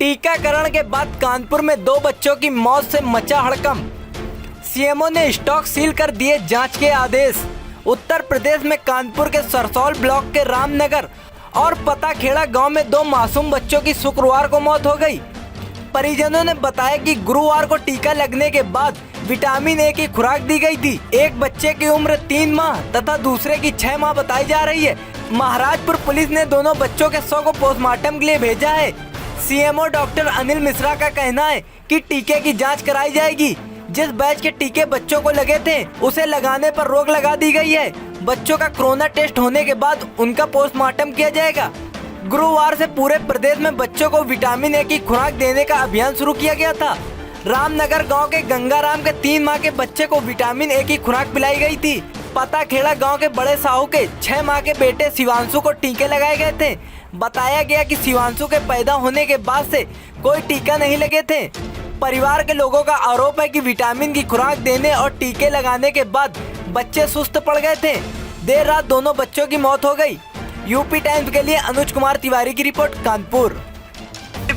टीकाकरण के बाद कानपुर में 2 बच्चों की मौत से मचा हड़कंप। सीएमओ ने स्टॉक सील कर दिए जांच के आदेश। उत्तर प्रदेश में कानपुर के सरसौल ब्लॉक के रामनगर और पताखेड़ा गांव में 2 मासूम बच्चों की शुक्रवार को मौत हो गई। परिजनों ने बताया कि गुरुवार को टीका लगने के बाद विटामिन ए की खुराक दी गई थी। एक बच्चे की उम्र 3 माह तथा दूसरे की 6 माह बताई जा रही है। महाराजपुर पुलिस ने दोनों बच्चों के शव को पोस्टमार्टम के लिए भेजा है। सीएमओ डॉक्टर अनिल मिश्रा का कहना है कि टीके की जांच कराई जाएगी। जिस बैच के टीके बच्चों को लगे थे उसे लगाने पर रोक लगा दी गई है। बच्चों का कोरोना टेस्ट होने के बाद उनका पोस्टमार्टम किया जाएगा। गुरुवार से पूरे प्रदेश में बच्चों को विटामिन ए की खुराक देने का अभियान शुरू किया गया था। रामनगर गांव के गंगाराम के 3 माह के बच्चे को विटामिन ए की खुराक पिलाई गई थी। पताखेड़ा गांव के बड़े साहू के 6 माह के बेटे शिवांशु को टीके लगाए गए थे। बताया गया कि शिवांशु के पैदा होने के बाद से कोई टीका नहीं लगे थे। परिवार के लोगों का आरोप है कि विटामिन की खुराक देने और टीके लगाने के बाद बच्चे सुस्त पड़ गए थे। देर रात दोनों बच्चों की मौत हो गई। यूपी टाइम्स के लिए अनुज कुमार तिवारी की रिपोर्ट, कानपुर।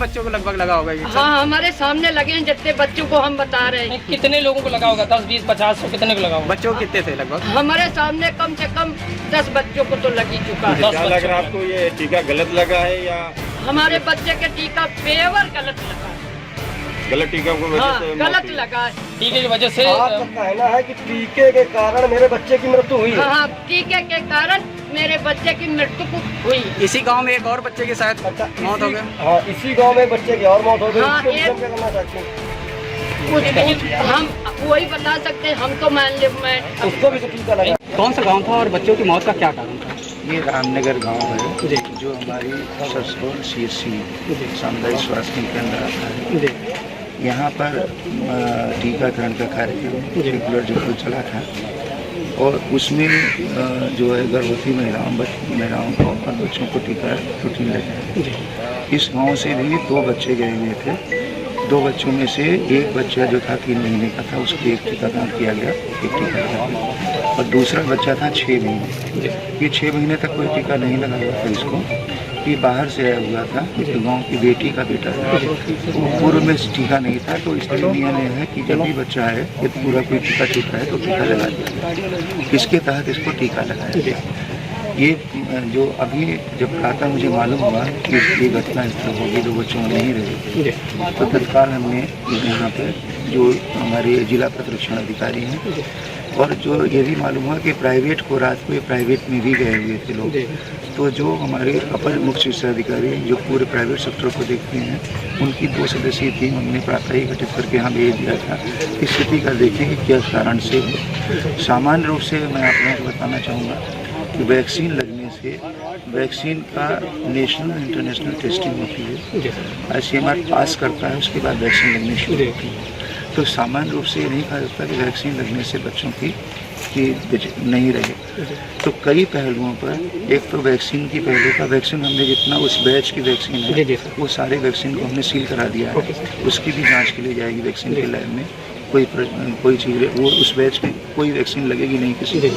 बच्चों को लगभग लगा होगा ये? हाँ, हमारे सामने लगे हैं जितने बच्चों को हम बता रहे हैं। कितने लोगों को लगा होगा? 10, 20, 50, 100 कितने को लगा होगा? बच्चों कितने थे लगभग? हमारे सामने कम से कम 10 बच्चों को तो लगी चुका है। क्या लग रहा है आपको, ये टीका गलत लगा है या हमारे बच्चे के टीका पेवर गलत लगा है। गलत टीका को वजह हाँ, से गलत लगा है। टीके की वजह से आपका कहना है कि टीके के कारण मेरे बच्चे की मृत्यु हुई है। हाँ, टीके के कारण मेरे बच्चे की मृत्यु हुई। इसी गांव में एक और बच्चे के साथ मौत हो गई। हाँ, इसी गांव में बच्चे की और मौत हो गई। हाँ, इसके विषय में क्या करना चाहते हैं? कुछ हम वही बता सकते हैं। हम तो मैं उसको भी तो टीका लगा। कौन सा गांव था और बच्चों की मौत का क्या कारण था? ये रामनगर गांव है जो हमारी सरसौल सीएससी सामुदायिक स्वास्थ्य केंद्र आता है। यहाँ पर टीकाकरण का कार्यक्रम रेगुलर जो चला था और उसमें जो है गर्भवती महिलाओं को और बच्चों को टीका रूटीन लगा। इस गांव से भी 2 बच्चे गए हुए थे। 2 बच्चों में से एक बच्चा जो था 3 महीने का था, उसको एक टीकाकरण किया गया, एक टीका लगा गया। और दूसरा बच्चा था 6 महीने। ये 6 महीने तक कोई टीका नहीं लगा हुआ था इसको। ये बाहर से आया हुआ था, तो गांव की बेटी का बेटा था। तो पूर्व में टीका नहीं था, तो इसलिए नियम यह है कि जब भी बच्चा है यदि पूरा कोई टीका छूटा है तो टीका लगा दिया। इसके तहत इसको टीका लगाया गया। ये जो अभी जब प्रातः मुझे मालूम हुआ कि ये घटना इस तरह होगी, 2 बच्चों में नहीं रहे, तो तत्काल हमने यहाँ पर जो हमारे जिला प्रतिरक्षण अधिकारी हैं और जो ये भी मालूम हुआ कि प्राइवेट को रात को प्राइवेट में भी गए हुए थे लोग, तो जो हमारे अपर मुख्य चिकित्सा अधिकारी जो पूरे प्राइवेट सेक्टर को देखते हैं, उनकी 2 सदस्यीय टीम हमने प्रातः ही गठित करके यहाँ भेज दिया था। स्थिति का देखें कि किस कारण से। सामान्य रूप से मैं आप लोगों को बताना चाहूँगा कि वैक्सीन लगने से वैक्सीन का नेशनल इंटरनेशनल टेस्टिंग होती है, ICMR पास करता है, उसके बाद वैक्सीन लगनी शुरू होती है। तो सामान्य रूप से ये नहीं कहा जाता कि वैक्सीन लगने से बच्चों की नहीं रहे। तो कई पहलुओं पर, एक तो वैक्सीन की पहलू का, वैक्सीन हमने जितना उस बैच की वैक्सीन है वो सारे वैक्सीन को हमने सील करा दिया है। उसकी भी जांच के लिए जाएगी वैक्सीन के लैब में। कोई चीज़ वो उस बैच में कोई वैक्सीन लगेगी नहीं किसी को।